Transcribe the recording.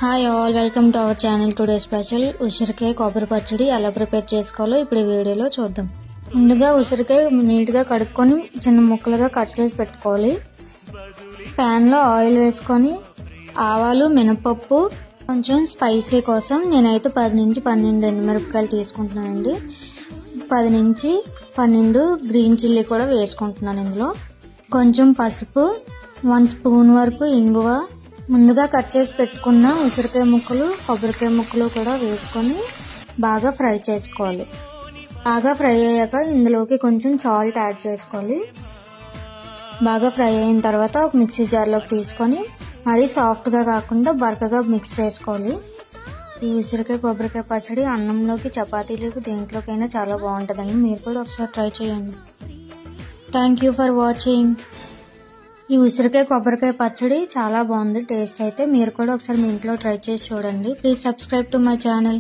Hi all, welcome to our channel. Today special ఉసిరికాయ కొబ్బరి పచ్చడి ఎలా ప్రిపేర్ చేసుకోవాలో ఇప్పుడు ఈ వీడియోలో చూద్దాం. ముందుగా ఉసిరికాయ నీట్గా కడుక్కొని చిన్న ముక్కలుగా కట్ చేసి పెట్టుకోవాలి. ప్యాన్లో ఆయిల్ వేసుకొని ఆవాలు, మినపప్పు, కొంచెం స్పైసీ కోసం నేనైతే 10 నుంచి 12 ఎండుమిరపకాయలు తీసుకుంటున్నానండి. 10 నుంచి 12 గ్రీన్ చిల్లీ కూడా వేసుకుంటున్నాను. ఇందులో కొంచెం పసుపు, 1 స్పూన్ వరకు ఇంగువ, ముందుగా కట్ చేసి పెట్టుకున్న ఉసిరికాయ ముక్కలు, కొబ్బరికాయ ముక్కలు కూడా వేసుకొని బాగా ఫ్రై చేసుకోవాలి. బాగా ఫ్రై అయ్యాక ఇందులోకి కొంచెం సాల్ట్ యాడ్ చేసుకోవాలి. బాగా ఫ్రై అయిన తర్వాత ఒక మిక్సీ జార్లోకి తీసుకొని మరీ సాఫ్ట్గా కాకుండా బరకగా మిక్స్ చేసుకోవాలి. ఈ ఉసిరికాయ కొబ్బరికాయ పచ్చడి అన్నంలోకి, చపాతీలోకి, దేంట్లోకైనా చాలా బాగుంటుందండి. మీరు కూడా ఒకసారి ట్రై చేయండి. Thank you for watching. ఈ ఉసిరికాయ కొబ్బరికాయ పచ్చడి చాలా బాగుంది టేస్ట్ అయితే. మీరు కూడా ఒకసారి మీ ఇంట్లో ట్రై చేసి చూడండి. Please subscribe to my channel.